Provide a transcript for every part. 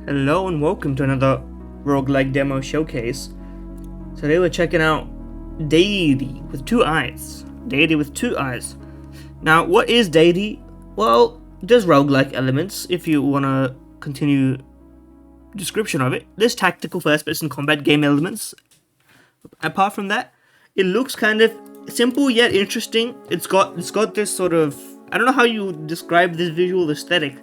Hello and welcome to another roguelike demo showcase. Today we're checking out Deiity with two eyes. Deiity with two eyes. Now, what is Deiity? Well, there's roguelike elements if you want to continue description of it. There's tactical first-person combat game elements. Apart from that, it looks kind of simple yet interesting. It's got this sort of, I don't know how you describe this visual aesthetic.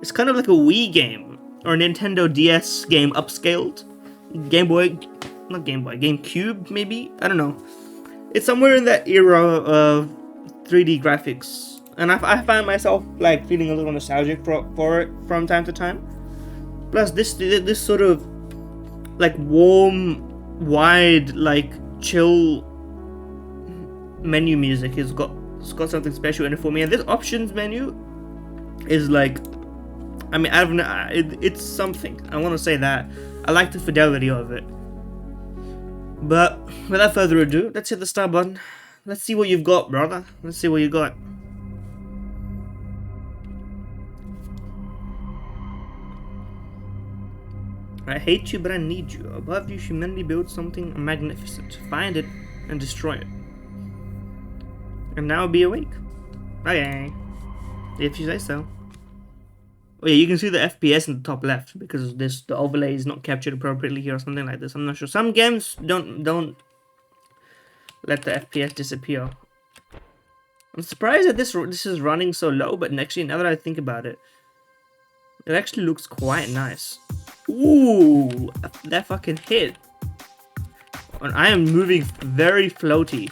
It's kind of like a Wii game or a Nintendo DS game upscaled. GameCube maybe? I don't know. It's somewhere in that era of 3D graphics. And I find myself like feeling a little nostalgic for it from time to time. Plus this sort of like warm, wide, like chill menu music it's got something special in it for me. And this options menu is like, I mean, it's something. I want to say that. I like the fidelity of it. But without further ado, let's hit the start button. Let's see what you've got, brother. Let's see what you got. I hate you, but I need you. Above you, humanity builds something magnificent. Find it and destroy it. And now be awake. Okay. If you say so. Oh yeah, you can see the FPS in the top left because the overlay is not captured appropriately here or something like this. I'm not sure. Some games don't let the FPS disappear. I'm surprised that this is running so low, but actually now that I think about it, it actually looks quite nice. Ooh, that fucking hit. And I am moving very floaty.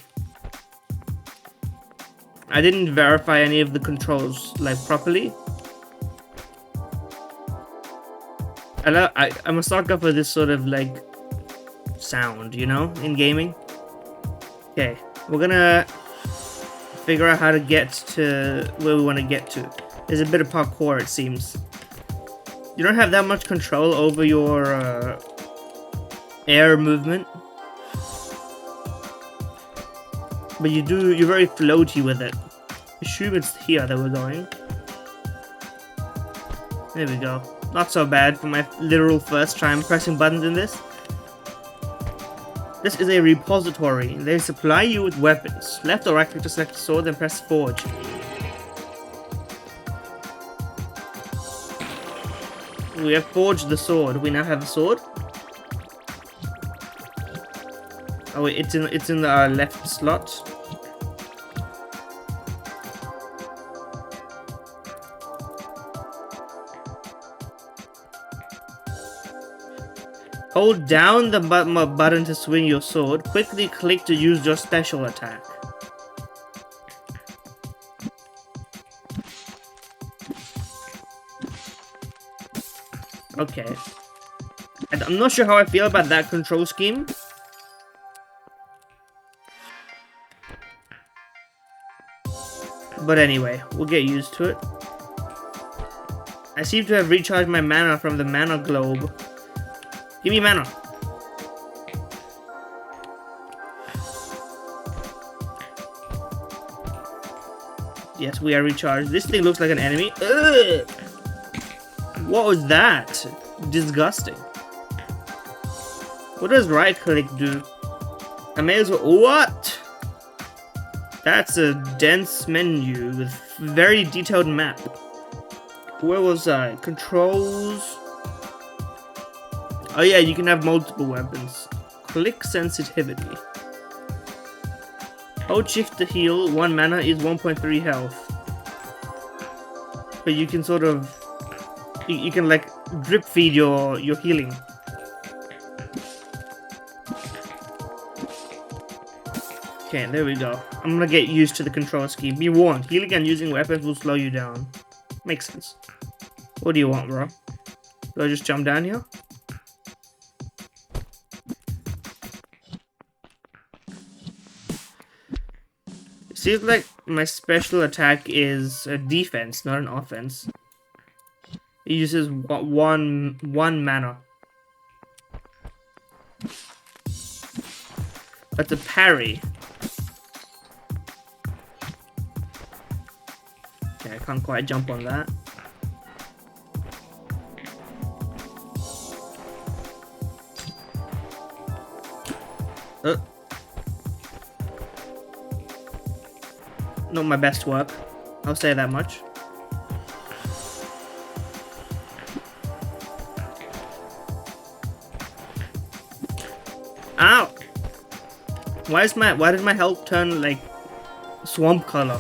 I didn't verify any of the controls like properly. I'm a sucker for this sort of like sound, you know, in gaming. Okay, we're gonna figure out how to get to where we want to get to. There's a bit of parkour, it seems. You don't have that much control over your air movement, but you're very floaty with it. Assume it's here that we're going. There we go. Not so bad for my literal first time pressing buttons in this. This is a repository. They supply you with weapons. Left or right click to select the sword, then press forge. We have forged the sword. We now have a sword. Oh wait, it's in the left slot. Hold down the button to swing your sword. Quickly click to use your special attack. Okay. I'm not sure how I feel about that control scheme. But anyway, we'll get used to it. I seem to have recharged my mana from the mana globe. Give me mana. Yes, we are recharged. This thing looks like an enemy. Ugh! What was that? Disgusting. What does right click do? I may as well. What? That's a dense menu with very detailed map. Where was I? Controls. Oh yeah, you can have multiple weapons. Click sensitivity. Hold shift to heal. 1 mana is 1.3 health. But you can sort of... You can like drip feed your healing. Okay, there we go. I'm gonna get used to the control scheme. Be warned, healing and using weapons will slow you down. Makes sense. What do you want, bro? Do I just jump down here? Seems like my special attack is a defense, not an offense. It uses one mana. That's a parry. Okay, I can't quite jump on that. Not my best work. I'll say that much. Ow! Why did my health turn like swamp color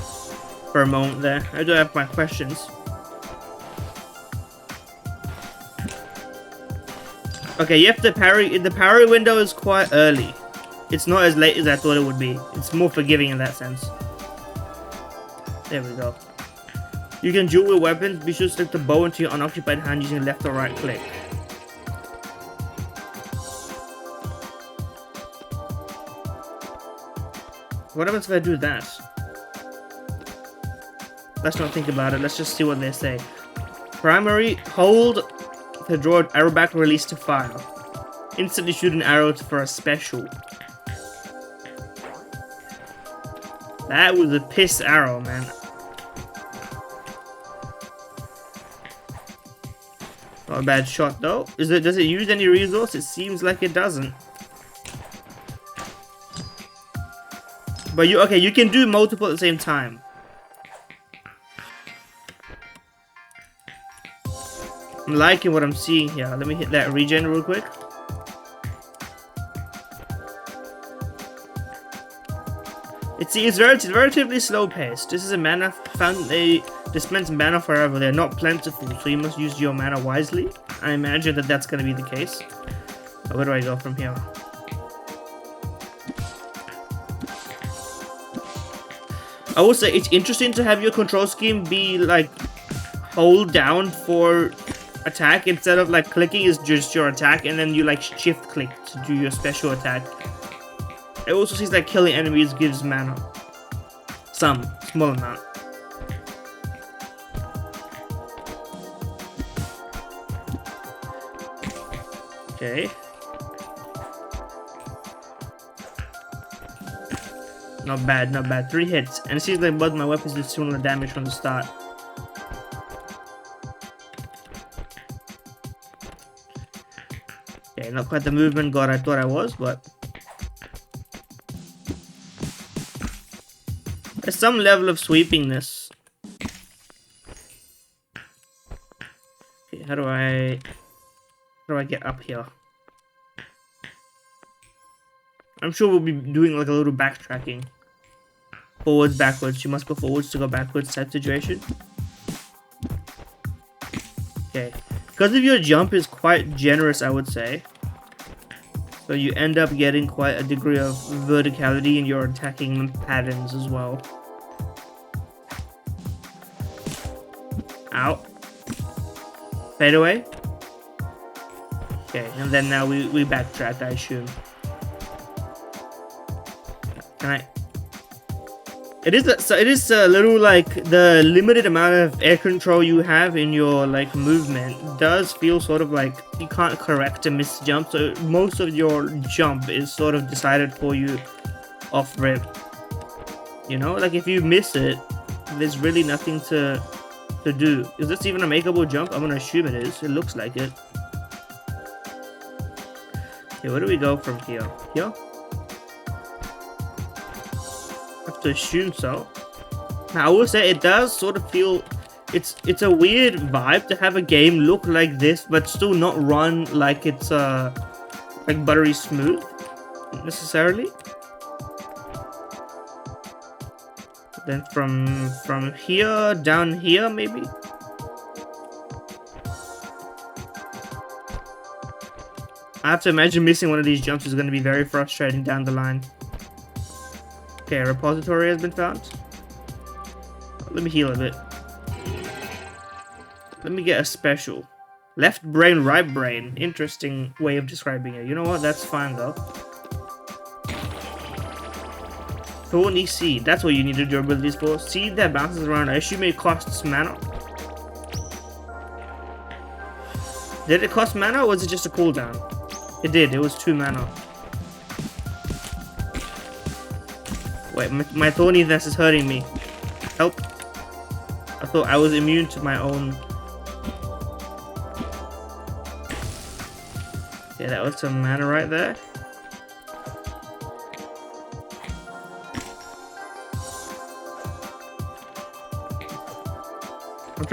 for a moment there? I do have my questions. Okay, you have to parry. The parry window is quite early. It's not as late as I thought it would be. It's more forgiving in that sense. There we go. You can duel with weapons. Be sure to stick the bow into your unoccupied hand using left or right click. What happens if I do that? Let's not think about it. Let's just see what they say. Primary, hold to draw an arrow back, release to fire. Instantly shoot an arrow for a special. That was a piss arrow, man. Not a bad shot though. Does it use any resource? It seems like it doesn't. But you can do multiple at the same time. I'm liking what I'm seeing here. Let me hit that regen real quick. It's relatively slow paced. This is a mana fountain. They dispense mana forever. They're not plentiful, so you must use your mana wisely. I imagine that that's going to be the case. Where do I go from here? I will say it's interesting to have your control scheme be like hold down for attack instead of like clicking is just your attack and then you like shift click to do your special attack. It also seems like killing enemies gives mana. Some small amount. Okay. Not bad, not bad. 3 hits. And it seems like both my weapons did similar damage from the start. Okay, not quite the movement god I thought I was, but there's some level of sweepingness. Okay, how do I get up here? I'm sure we'll be doing like a little backtracking. Forwards, backwards. You must go forwards to go backwards type situation. Okay. Because of your jump is quite generous, I would say. So you end up getting quite a degree of verticality in your attacking patterns as well. Ow. Fade away. Okay, and then now we backtrack, I assume. Can I? It is a little like the limited amount of air control you have in your like movement does feel sort of like you can't correct a missed jump, so most of your jump is sort of decided for you off rip. You know, like if you miss it, there's really nothing to do. Is this even a makeable jump? I'm gonna assume it is. It looks like it. Okay, where do we go from here? Here? To assume so. Now, I will say it does sort of feel it's a weird vibe to have a game look like this but still not run like it's like buttery smooth necessarily. Then from here down here maybe. I have to imagine missing one of these jumps is going to be very frustrating down the line. Okay, a repository has been found. Let me heal a bit. Let me get a special. Left brain, right brain. Interesting way of describing it. You know what? That's fine though. Thorny seed. That's what you need your abilities for. Seed that bounces around. I assume it costs mana. Did it cost mana or was it just a cooldown? It did. It was 2 mana. Wait, my thorniness is hurting me. Help. I thought I was immune to my own. Yeah, that was some mana right there.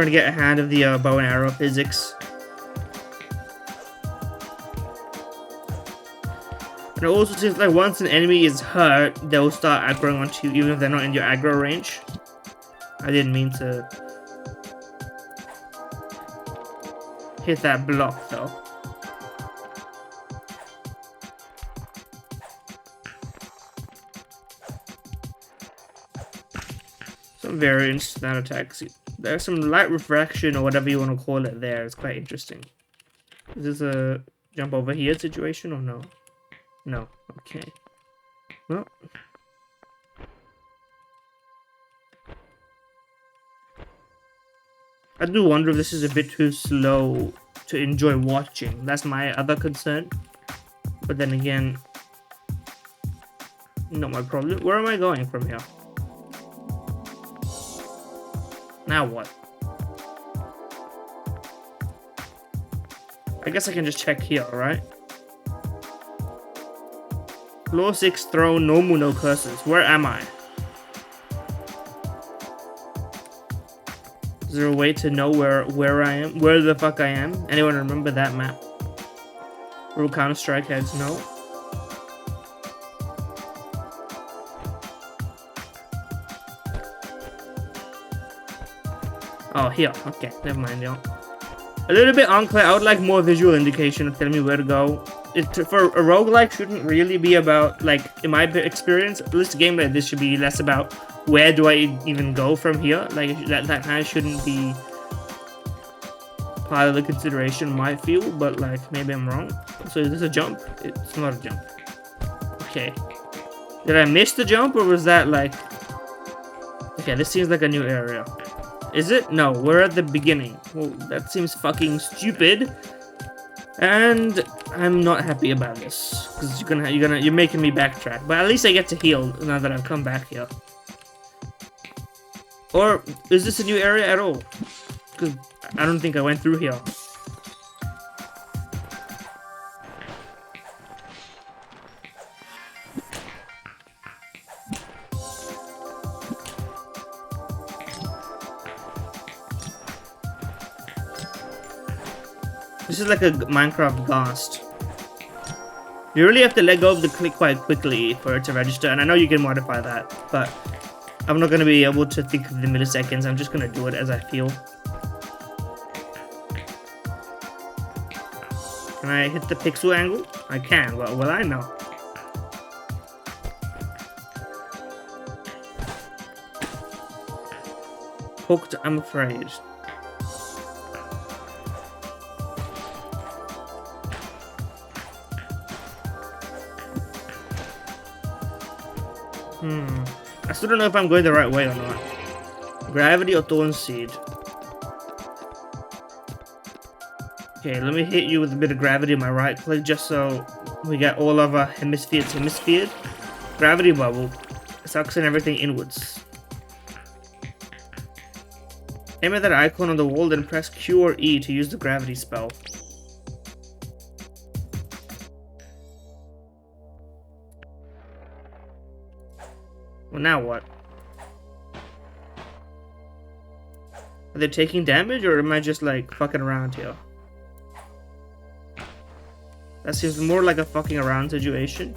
trying to get a hand of the bow and arrow physics. And it also seems like once an enemy is hurt, they'll start aggroing onto you even if they're not in your aggro range. I didn't mean to hit that block though. Some variants to that attack. There's some light refraction or whatever you want to call it there. It's quite interesting. Is this a jump over here situation or no? No. Okay. Well. I do wonder if this is a bit too slow to enjoy watching. That's my other concern. But then again, not my problem. Where am I going from here? Now what? I guess I can just check here, right? Floor 6 throne, normal, no curses. Where am I? Is there a way to know where I am? Where the fuck I am? Anyone remember that map? Rule Counter-Strike heads, no. Oh, here. Okay, never mind, yo. A little bit unclear. I would like more visual indication of telling me where to go. For a roguelike shouldn't really be about, like, in my experience, at least a game like this should be less about where do I even go from here. Like, that kind of shouldn't be part of the consideration, I feel, but, like, maybe I'm wrong. So is this a jump? It's not a jump. Okay. Did I miss the jump, or was that, like... Okay, this seems like a new area. Is it? No, we're at the beginning. Well, that seems fucking stupid. And I'm not happy about this. Because you're making me backtrack. But at least I get to heal now that I've come back here. Or is this a new area at all? Because I don't think I went through here. This is like a Minecraft ghast. You really have to let go of the click quite quickly for it to register, and I know you can modify that, but I'm not going to be able to think of the milliseconds. I'm just going to do it as I feel. Can I hit the pixel angle? I can. Well, I know. Hooked, I'm afraid. I still don't know if I'm going the right way or not. Gravity or Thorn Seed? Okay, let me hit you with a bit of gravity on my right click just so we get all of our hemisphered. Gravity bubble. Sucks in everything inwards. Aim at that icon on the wall, then press Q or E to use the gravity spell. Well, now what? Are they taking damage, or am I just, like, fucking around here? That seems more like a fucking around situation.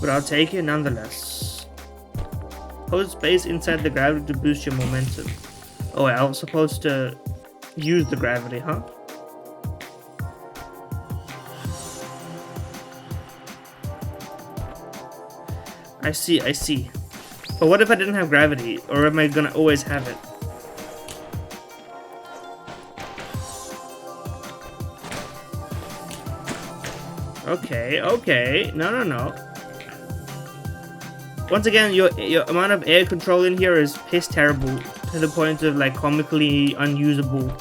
But I'll take it nonetheless. Hold space inside the gravity to boost your momentum. Oh, I was supposed to use the gravity, huh? I see. But what if I didn't have gravity? Or am I gonna always have it? Okay. No. Once again, your amount of air control in here is piss terrible to the point of like comically unusable.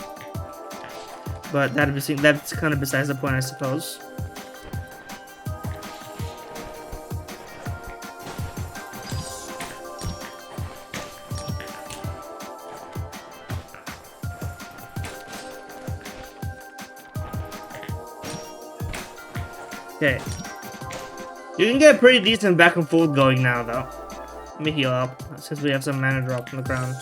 But that's kind of besides the point, I suppose. Okay, You can get pretty decent back and forth going now, though. Let me heal up, since we have some mana drop on the ground.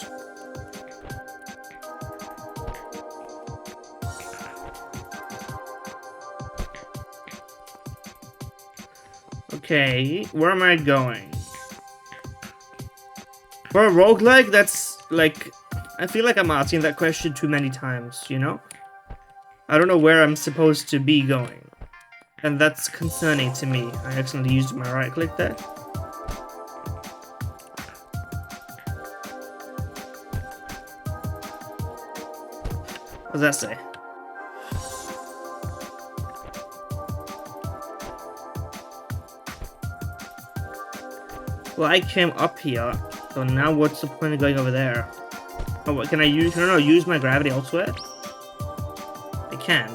Okay, where am I going? For a roguelike, that's like... I feel like I'm asking that question too many times, you know? I don't know where I'm supposed to be going. And that's concerning to me. I accidentally used my right click there. What does that say? Well, I came up here, so now what's the point of going over there? Oh, what can I use? Can I not use my gravity elsewhere? I can.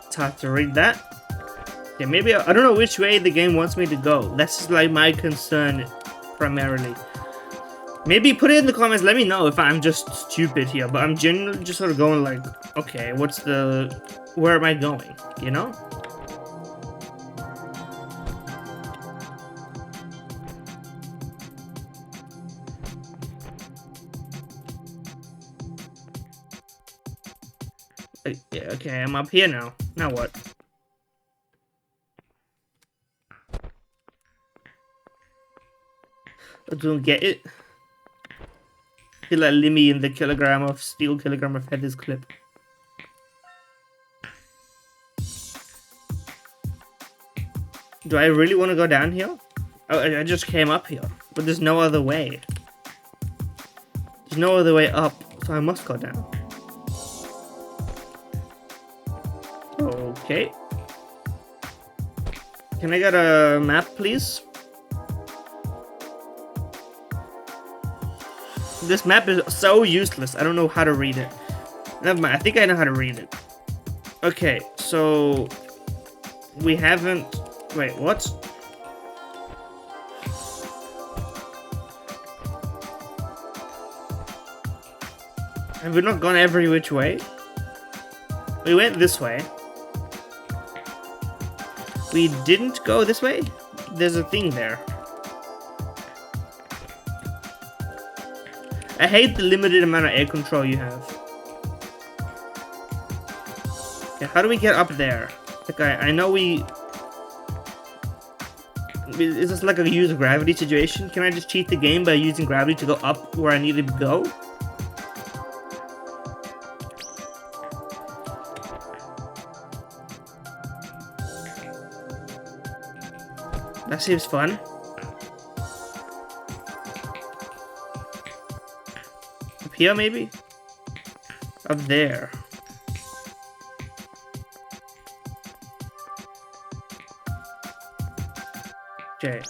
It's hard to read that. Yeah, maybe I don't know which way the game wants me to go. That's just like my concern primarily. Maybe put it in the comments, let me know if I'm just stupid here, but I'm genuinely just sort of going like, okay, where am I going, you know? Yeah, okay, I'm up here now. Now what? I don't get it. Feel like Limmy in the kilogram of feathers clip. Do I really want to go down here? Oh, I just came up here, but there's no other way. There's no other way up, so I must go down. Okay. Can I get a map, please? This map is so useless. I don't know how to read it. Never mind. I think I know how to read it. Okay, so we haven't. Wait, what? Have we not gone every which way? We went this way. We didn't go this way? There's a thing there. I hate the limited amount of air control you have. Okay, how do we get up there? Like, I know we... Is this like a use of gravity situation? Can I just cheat the game by using gravity to go up where I need to go? That seems fun. Up here, maybe? Up there. Okay.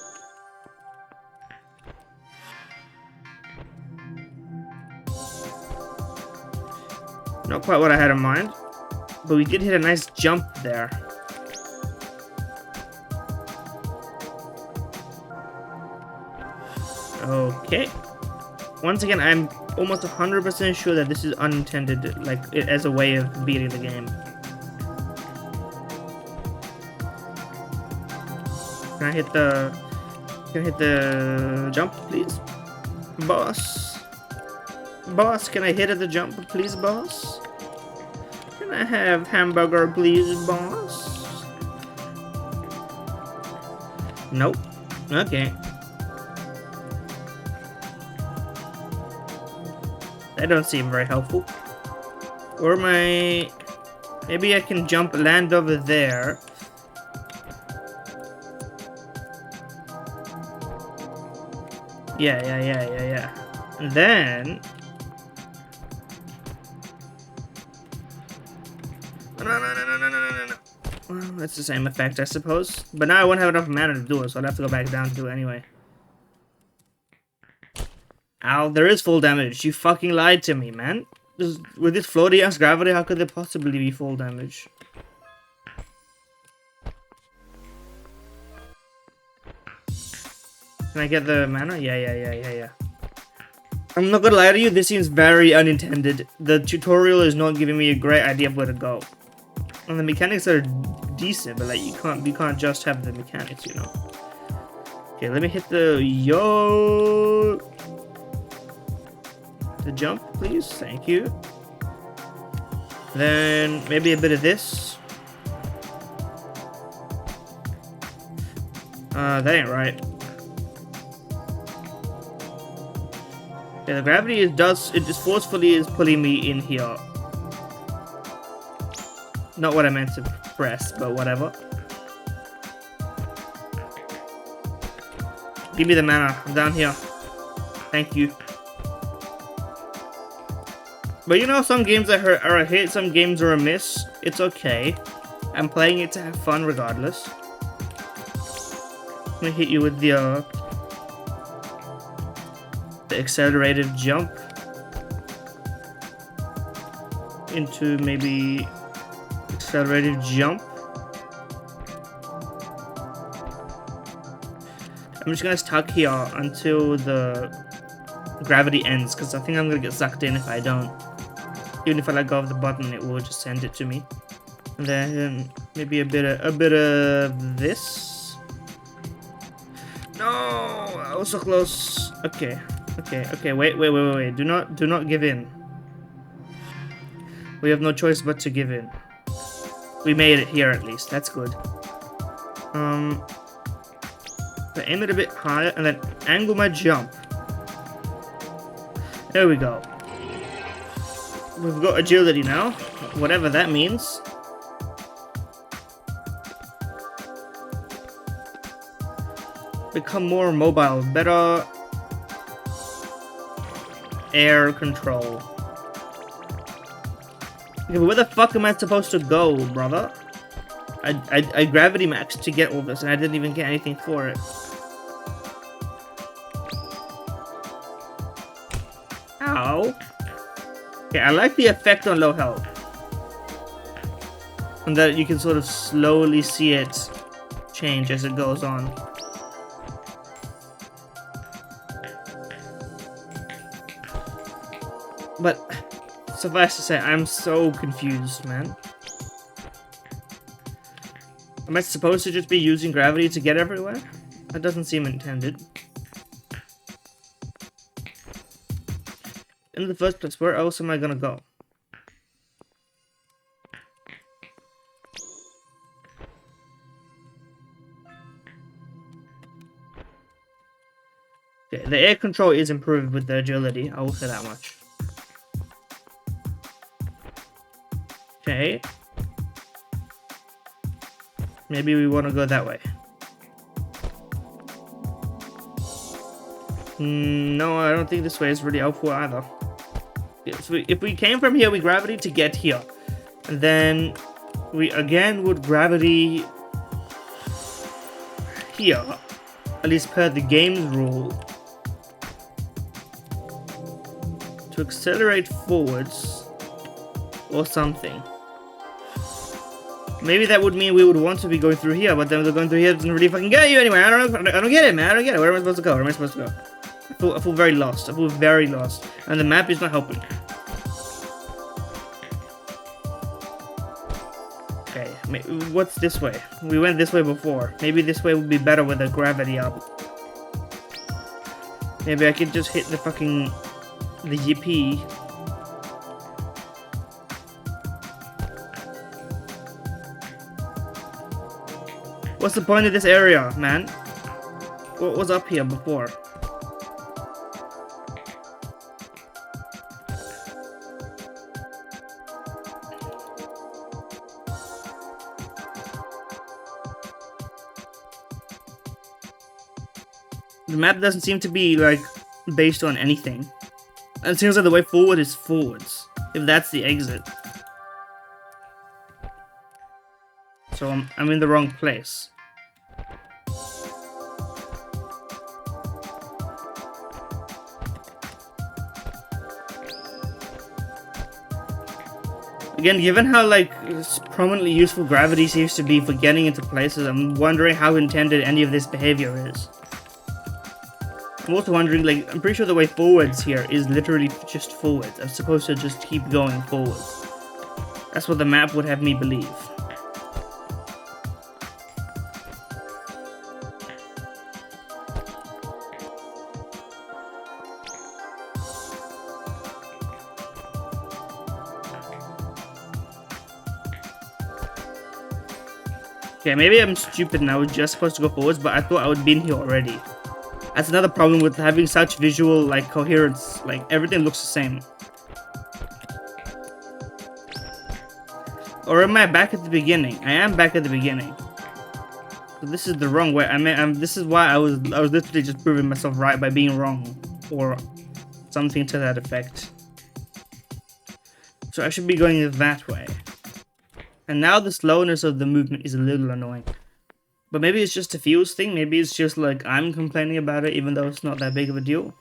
Not quite what I had in mind, but we did hit a nice jump there. Okay. Once again, I'm almost 100% sure that this is unintended, like, as a way of beating the game. Can I hit the jump, please? Boss? Boss, can I hit at the jump, please, boss? Can I have hamburger, please, boss? Nope. Okay. That don't seem very helpful. Or am I... Maybe I can land over there. Yeah. And then... No. Well, that's the same effect, I suppose. But now I won't have enough mana to do it, so I'll have to go back down to do it anyway. Ow, there is full damage. You fucking lied to me, man. With this floaty ass gravity, how could there possibly be full damage? Can I get the mana? Yeah. I'm not gonna lie to you, this seems very unintended. The tutorial is not giving me a great idea of where to go. And the mechanics are decent, but like you can't just have the mechanics, you know. Okay, let me hit the the jump, please. Thank you. Then maybe a bit of this. That ain't right. Yeah, the gravity it just forcefully is pulling me in here. Not what I meant to press, but whatever. Give me the mana. I'm down here. Thank you. But you know, some games are a hit, some games are a miss. It's okay. I'm playing it to have fun regardless. Let me hit you with the accelerated jump into maybe accelerated jump. I'm just gonna stuck here until the gravity ends, because I think I'm gonna get sucked in if I don't. Even if I let go of the button, it will just send it to me. And then maybe a bit of this. No, I was so close. Okay. Wait. Do not give in. We have no choice but to give in. We made it here at least. That's good. Aim it a bit higher and then angle my jump. There we go. We've got agility now, whatever that means. Become more mobile, better air control. Okay, but where the fuck am I supposed to go, brother? I gravity maxed to get all this and I didn't even get anything for it. Ow. Okay, I like the effect on low health. And that you can sort of slowly see it change as it goes on. But suffice to say, I'm so confused, man. Am I supposed to just be using gravity to get everywhere? That doesn't seem intended. In the first place, where else am I gonna go? Okay, the air control is improved with the agility, I will say that much. Okay. Maybe we want to go that way. No, I don't think this way is really helpful either. If we came from here, we gravity to get here. And then we again would gravity here. At least per the game's rule. To accelerate forwards or something. Maybe that would mean we would want to be going through here, but then the going through here doesn't really fucking get you anyway. I don't get it, man. I don't get it. Where am I supposed to go? Where am I supposed to go? I feel very lost. I feel very lost. And the map is not helping. Okay, what's this way? We went this way before. Maybe this way would be better with the gravity up. Maybe I could just hit the fucking... the yippee. What's the point of this area, man? What was up here before? The map doesn't seem to be, like, based on anything. And it seems like the way forward is forwards, if that's the exit. So I'm in the wrong place. Again, given how like prominently useful gravity seems to be for getting into places, I'm wondering how intended any of this behavior is. I'm also wondering, like, I'm pretty sure the way forwards here is literally just forwards. I'm supposed to just keep going forwards. That's what the map would have me believe. Okay, maybe I'm stupid and I was just supposed to go forwards, but I thought I would be in here already. That's another problem with having such visual, like, coherence. Like, everything looks the same. Or am I back at the beginning? I am back at the beginning. So this is the wrong way. I mean, this is why I was literally just proving myself right by being wrong. Or something to that effect. So I should be going that way. And now the slowness of the movement is a little annoying. But maybe it's just a feels thing. Maybe it's just like I'm complaining about it even though it's not that big of a deal.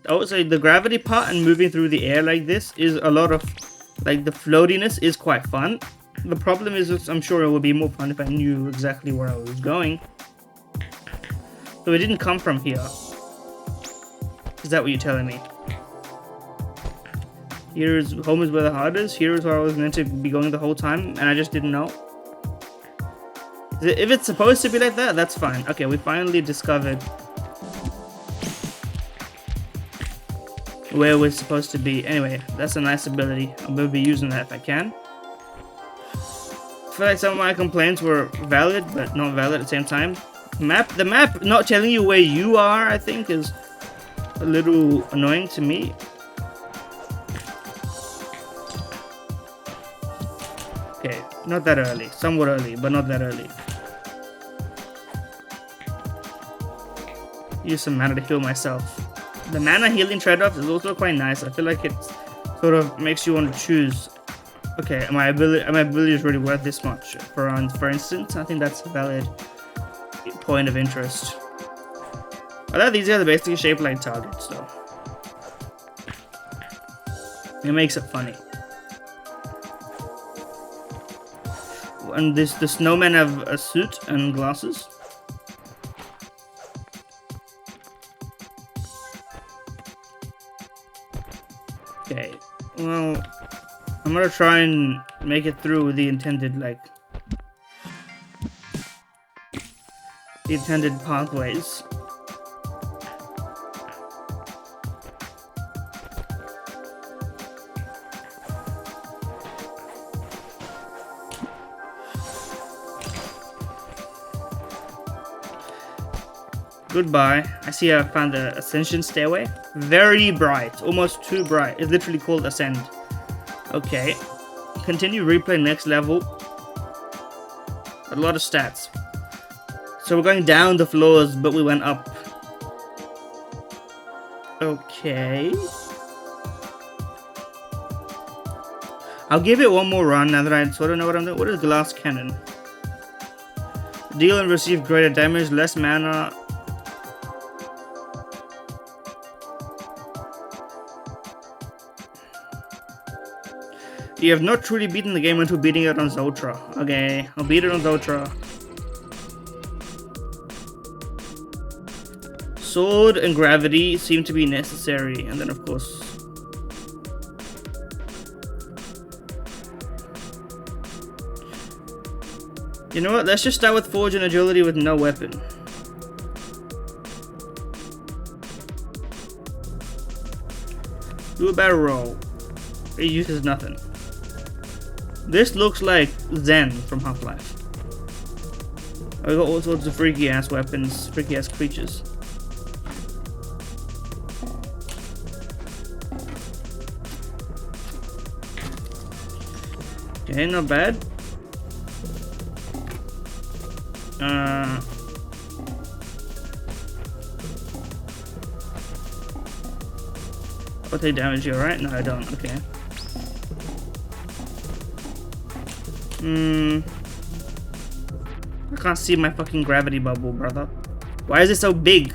I would say the gravity part and moving through the air like this is a lot of, like, the floatiness is quite fun. The problem is I'm sure it would be more fun if I knew exactly where I was going. So it didn't come from here. Is that what you're telling me? Here's home is where the heart is. Here's where I was meant to be going the whole time, and I just didn't know. If it's supposed to be like that, that's fine. Okay, we finally discovered where we're supposed to be. Anyway, that's a nice ability. I'm gonna be using that if I can. I feel like some of my complaints were valid, but not valid at the same time. The map not telling you where you are, I think, is a little annoying to me. Okay, not that early. Somewhat early, but not that early. Use some mana to heal myself. The mana healing trade-off is also quite nice. I feel like it sort of makes you want to choose. Okay, my ability is really worth this much. For instance, I think that's a valid point of interest. I thought these are the basically shaped like targets, though. It makes it funny. And the snowmen have a suit and glasses. Okay, well, I'm gonna try and make it through the intended, like, the intended pathways. Goodbye. I see I found the Ascension Stairway. Very bright. Almost too bright. It's literally called Ascend. Okay. Continue replay next level. A lot of stats. So we're going down the floors, but we went up. Okay. I'll give it one more run now that I sort of know what I'm doing. What is Glass Cannon? Deal and receive greater damage, less mana. You have not truly beaten the game until beating it on Zotra. Okay, I'll beat it on Zotra. Sword and gravity seem to be necessary, and then of course... You know what, let's just start with Forge and Agility with no weapon. Do a barrel roll. It uses nothing. This looks like Zen from Half-Life. I got all sorts of freaky ass weapons, freaky ass creatures. Okay, not bad. I'll take damage here, right? No, I don't. Okay. I can't see my fucking gravity bubble, brother. Why is it so big?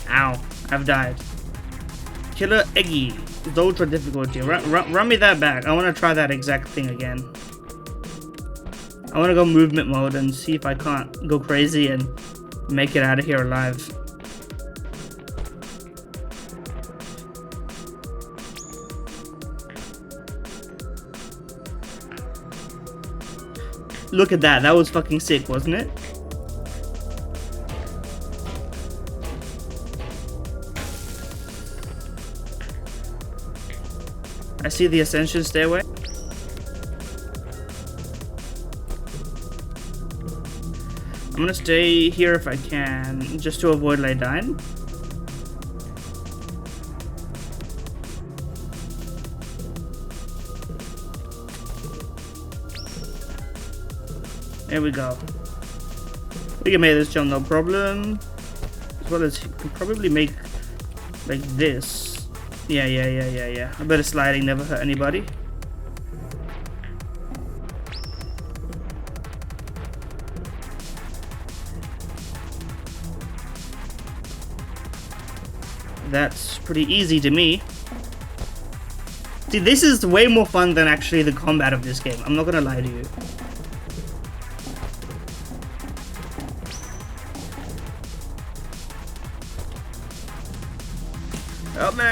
Ow. I've died. Killer Eggy. It's ultra difficulty. Run me that back. I want to try that exact thing again. I want to go movement mode and see if I can't go crazy and make it out of here alive. Look at that. That was fucking sick, wasn't it? I see the ascension stairway. I'm gonna stay here if I can, just to avoid like dying. There we go. We can make this jump no problem. As well as you can probably make like this. Yeah. A bit of sliding never hurt anybody. That's pretty easy to me. See, this is way more fun than actually the combat of this game. I'm not gonna lie to you. Help me!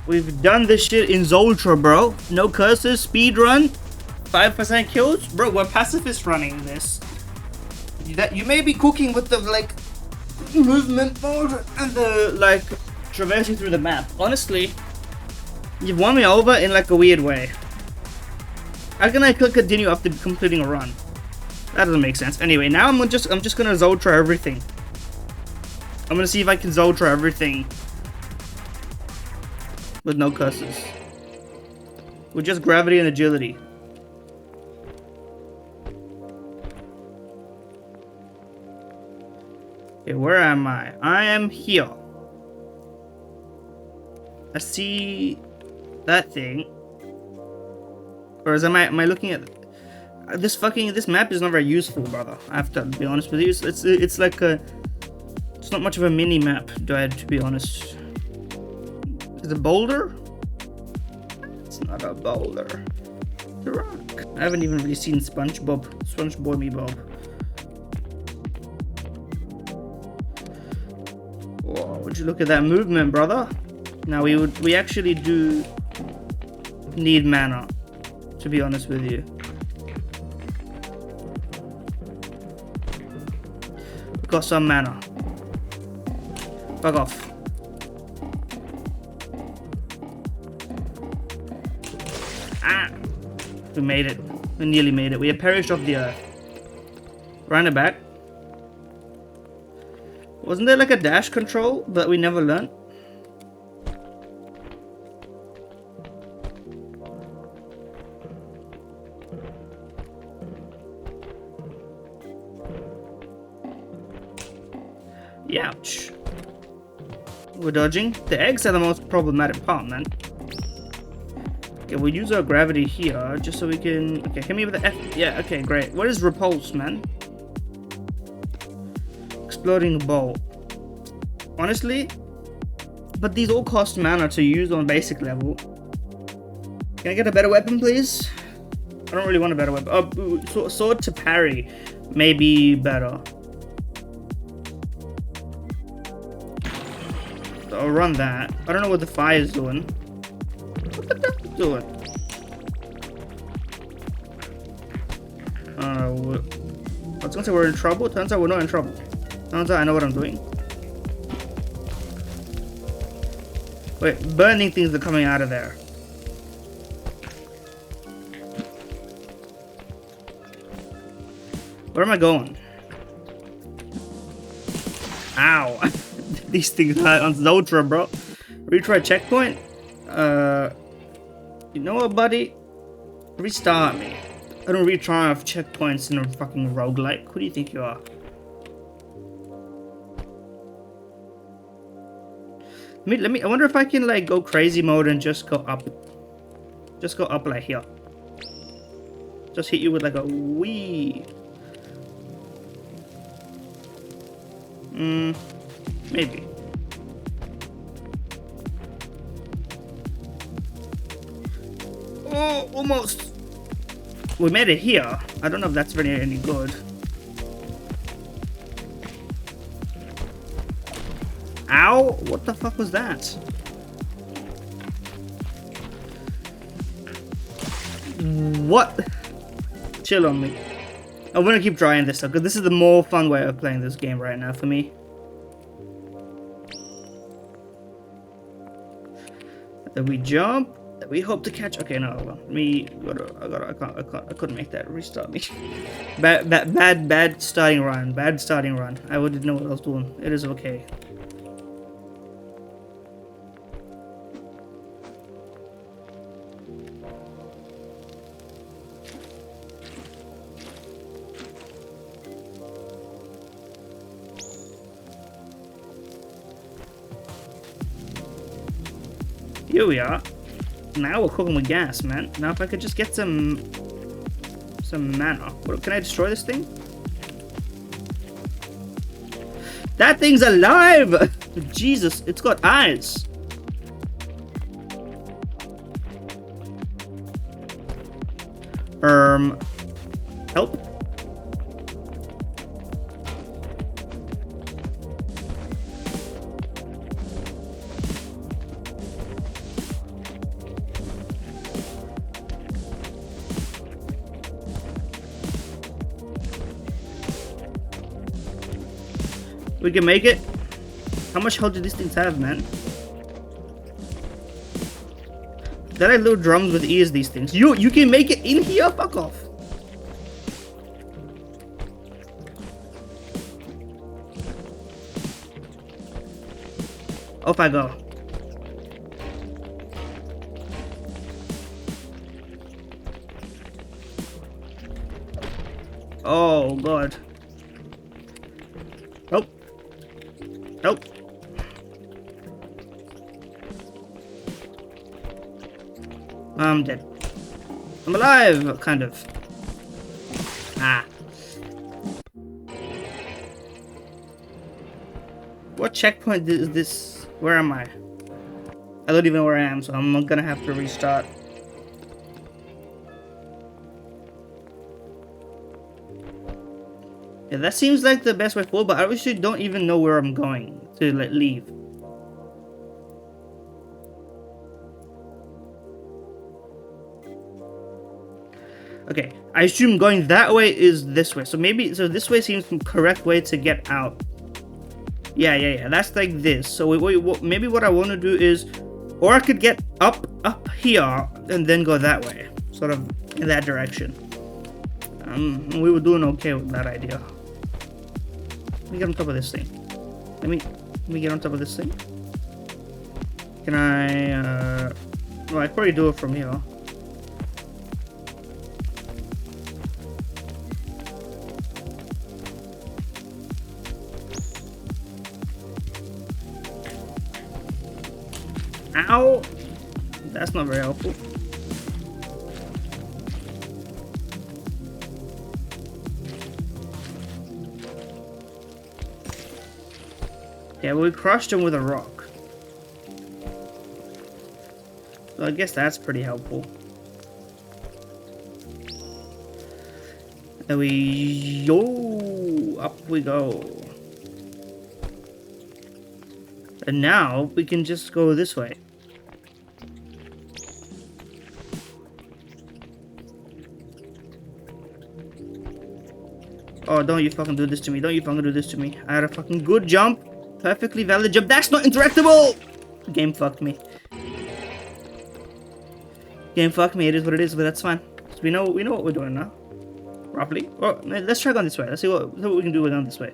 We've done this shit in Zoltra, bro. No curses, speed run, 5% kills, bro. We're pacifist running this. That you may be cooking with the like movement mode and the like traversing through the map. Honestly, you've won me over in like a weird way. How can I click continue after completing a run? That doesn't make sense. Anyway, now I'm just gonna Zoltra everything. I'm gonna see if I can Zoltra everything with no curses. With just gravity and agility. Okay, where am I? I am here. I see that thing. Or am I looking at this map is not very useful, brother. I have to be honest with you. It's like it's not much of a mini map, to be honest. Is it a boulder? It's not a boulder. It's a rock. I haven't even really seen SpongeBob me Bob. Whoa, would you look at that movement, brother? Now we actually do need mana, to be honest with you. We've got some mana. Fuck off. Ah! We made it. We nearly made it. We have perished off the earth. Round it back. Wasn't there like a dash control that we never learned? Ouch. We're dodging. The eggs are the most problematic part, man. Okay, we'll use our gravity here just so we can... Okay, hit me with the F. Yeah, okay, great. What is repulse, man? Exploding bolt. Honestly, but these all cost mana to use on basic level. Can I get a better weapon, please? I don't really want a better weapon. Oh, sword to parry may be better. So I'll run that. I don't know what the fire is doing. What the fuck is doing? I was gonna say we're in trouble. Turns out we're not in trouble. Turns out I know what I'm doing. Wait, burning things are coming out of there. Where am I going? Ow. These things are on Zoltra, bro. Retry checkpoint? You know what, buddy? Restart me. I don't retry off checkpoints in a fucking roguelike. Who do you think you are? I wonder if I can like go crazy mode and just go up. Just go up like here. Just hit you with like a WII. Maybe. Oh, almost. We made it here. I don't know if that's really any good. Ow! What the fuck was that? What? Chill on me. I'm gonna keep trying this though, because this is the more fun way of playing this game right now for me. Then we jump. We hope to catch. Okay, no, I couldn't make that. Restart me. Bad starting run. Bad starting run. I wouldn't know what I was doing. It is okay. Here we are. Now we're cooking with gas, man. Now if I could just get some mana. What, can I destroy this thing? That thing's alive! Jesus, it's got eyes. Help? We can make it. How much health do these things have, man? They're like little drums with ears, these things. You can make it in here? Fuck off. Off I go. Oh, God. Nope. Nope. I'm dead. I'm alive, kind of. Ah. What checkpoint is this? Where am I? I don't even know where I am, so I'm gonna have to restart. Yeah, that seems like the best way forward, but I actually don't even know where I'm going to leave. Okay, I assume going that way is this way. So maybe, so this way seems the correct way to get out. Yeah. That's like this. So maybe what I want to do is, or I could get up here and then go that way, sort of in that direction. We were doing okay with that idea. Let me get on top of this thing. Let me get on top of this thing. Can I? Well, I probably do it from here. Ow! That's not very helpful. Yeah, we crushed him with a rock. So I guess that's pretty helpful. And up we go. And now we can just go this way. Oh, don't you fucking do this to me. Don't you fucking do this to me. I had a fucking good jump. Perfectly valid jump. That's not interactable! Game fucked me. Game fucked me. It is what it is, but that's fine. So we know what we're doing now. Roughly. Oh, let's try going this way. Let's see what we can do going this way.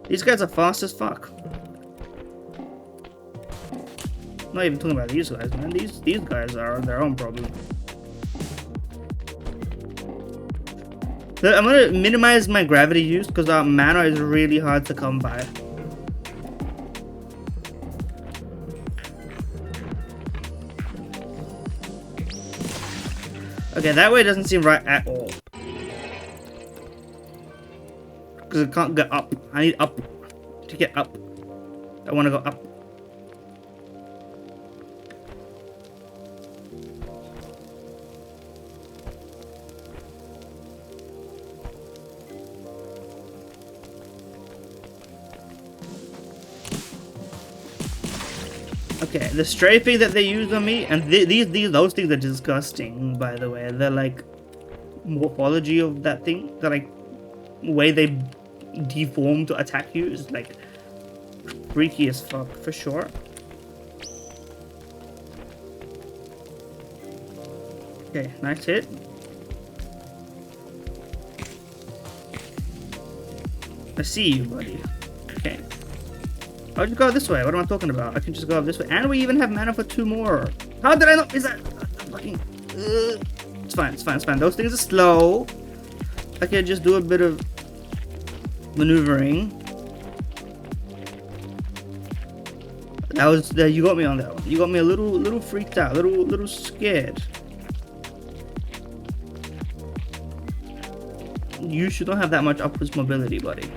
These guys are fast as fuck. I'm not even talking about these guys, man. These guys are their own problem. I'm gonna minimize my gravity use because our mana is really hard to come by. Okay, that way doesn't seem right at all. Because it can't get up. I need up to get up. I want to go up. Okay, the strafing that they use on me, and those things are disgusting, by the way. They're like morphology of that thing. They're like way they deform to attack you is like freaky as fuck for sure. Okay, nice hit. I see you, buddy. Okay. I'll just go this way. What am I talking about? I can just go this way. And we even have mana for 2 more. How did I not? Is that fucking... It's fine, it's fine, it's fine. Those things are slow. I can just do a bit of maneuvering. That was... you got me on that one. You got me a little freaked out. Little scared. You should not have that much upwards mobility, buddy.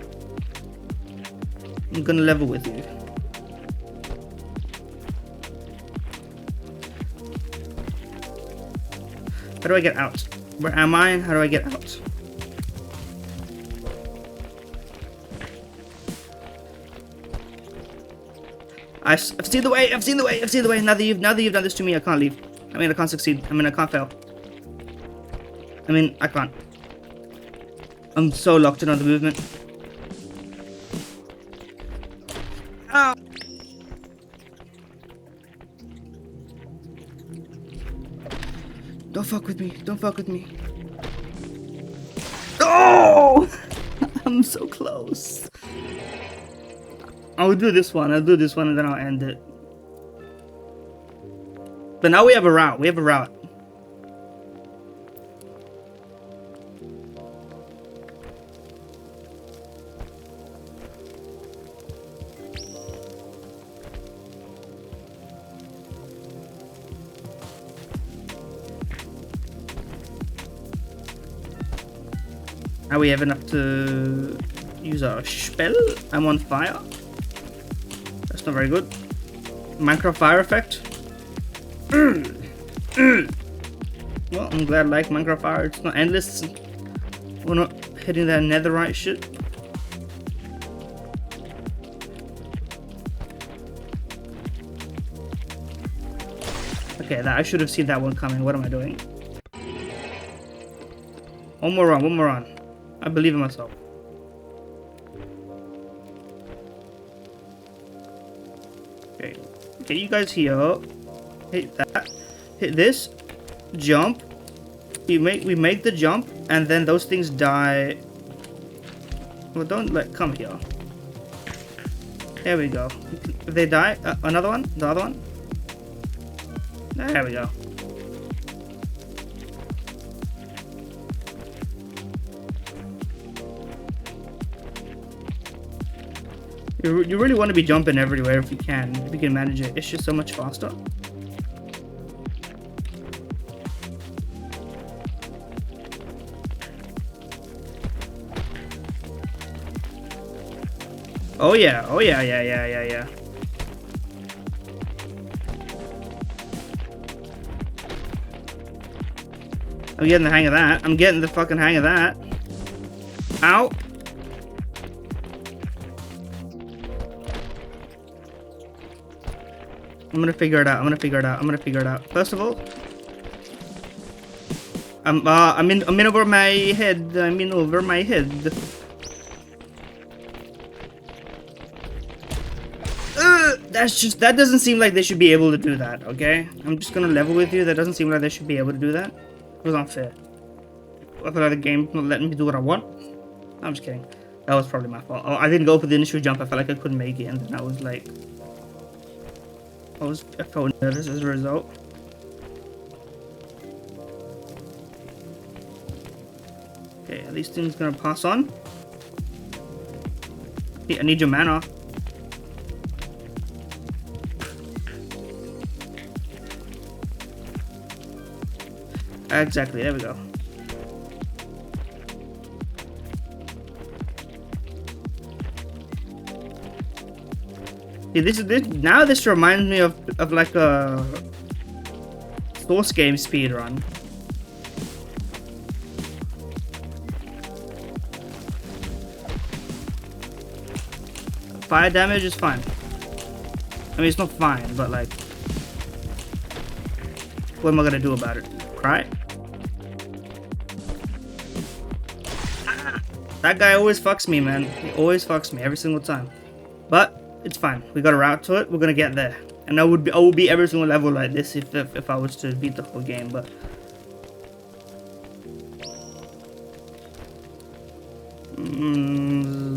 I'm gonna level with you. How do I get out? Where am I? How do I get out? I've seen the way. I've seen the way. I've seen the way. Now that you've done this to me, I can't leave. I mean, I can't succeed. I mean, I can't fail. I mean, I can't. I'm so locked in on the movement. Ow. Don't fuck with me. Don't fuck with me. Oh! I'm so close. I'll do this one. I'll do this one and then I'll end it. But now we have a route. We have a route. Now we have enough to use our spell. I'm on fire. That's not very good. Minecraft fire effect. Well, I'm glad I like Minecraft fire. It's not endless. We're not hitting that netherite shit. Okay, I should have seen that one coming. What am I doing? One more run, one more run. I believe in myself. Okay, get you guys here. Hit that. Hit this. Jump. We make the jump, and then those things die. Well, don't come here. There we go. If they die, another one. The other one. There we go. You really want to be jumping everywhere if you can manage it. It's just so much faster. Oh yeah, oh yeah, yeah. I'm getting the hang of that. I'm getting the fucking hang of that. Ow. I'm gonna figure it out. I'm gonna figure it out. First of all, I'm in over my head. I'm in over my head. That doesn't seem like they should be able to do that. Okay, I'm just gonna level with you. That doesn't seem like they should be able to do that. It was unfair. I feel like the game's not letting me do what I want. I'm just kidding. That was probably my fault. I didn't go for the initial jump. I felt like I couldn't make it, and then I was like. I felt nervous as a result. Okay, are these things gonna pass on? I need your mana. Exactly, there we go. See, this reminds me of like a Source game speedrun. Fire damage is fine. I mean, it's not fine, but like, what am I gonna do about it? Cry? That guy always fucks me, man. He always fucks me every single time. But it's fine. We got a route to it. We're gonna get there. And I will beat every single level like this if I was to beat the whole game. But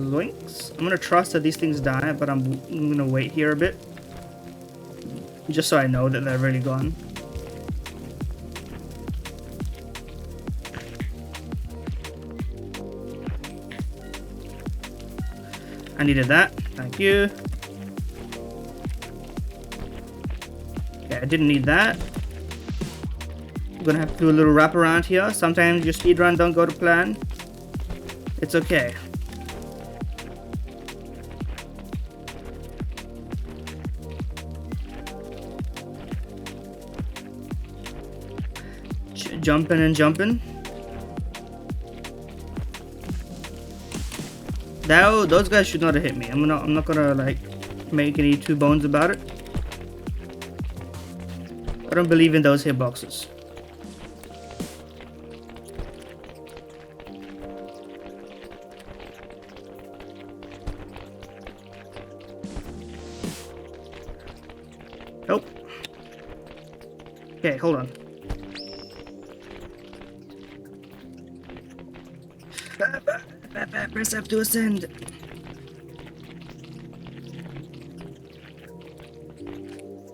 Zoinks. I'm gonna trust that these things die, but I'm gonna wait here a bit, just so I know that they're really gone. I needed that. Thank you. Okay, I didn't need that. I'm gonna have to do a little wrap around here. Sometimes your speedrun don't go to plan. It's okay. Jumping and jumping. Those guys should not have hit me. I'm not gonna like make any two bones about it. I don't believe in those hitboxes. Nope. Okay, hold on. Press F to ascend.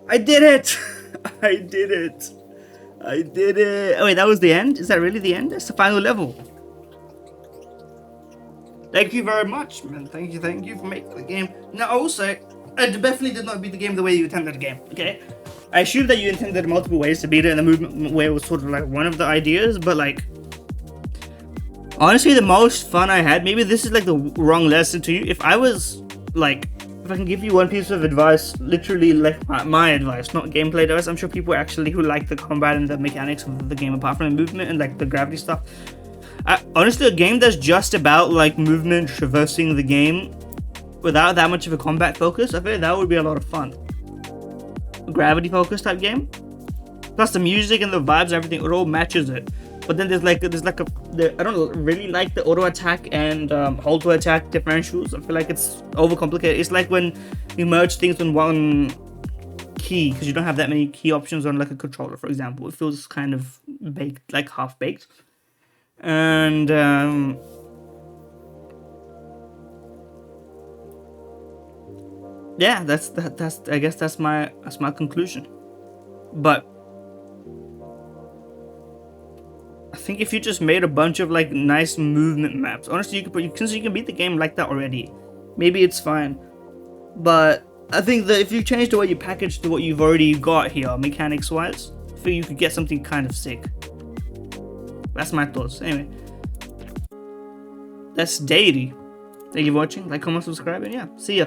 I did it! I did it! I did it! Oh wait, that was the end? Is that really the end? That's the final level. Thank you very much, man. Thank you for making the game. Now also, I definitely did not beat the game the way you intended the game, okay? I assume that you intended multiple ways to beat it, and the movement way was sort of like one of the ideas, but like, honestly, the most fun I had, maybe this is like the wrong lesson to you. If I can give you one piece of advice, literally like my advice, not gameplay advice, I'm sure people actually who like the combat and the mechanics of the game apart from the movement and like the gravity stuff. Honestly, a game that's just about like movement, traversing the game without that much of a combat focus, I feel like that would be a lot of fun. A gravity focus type game. Plus the music and the vibes, everything, it all matches it. But then I don't really like the auto attack and hold to attack differentials. I feel like it's overcomplicated. It's like when you merge things in one key because you don't have that many key options on like a controller, for example. It feels kind of baked, like half baked. And yeah, I guess that's my conclusion. But I think if you just made a bunch of like nice movement maps, honestly, since you can beat the game like that already, maybe it's fine. But I think that if you change the way you package to what you've already got here, mechanics wise, I think you could get something kind of sick. That's my thoughts. Anyway, that's Deity. Thank you for watching. Like, comment, subscribe, and yeah, see ya.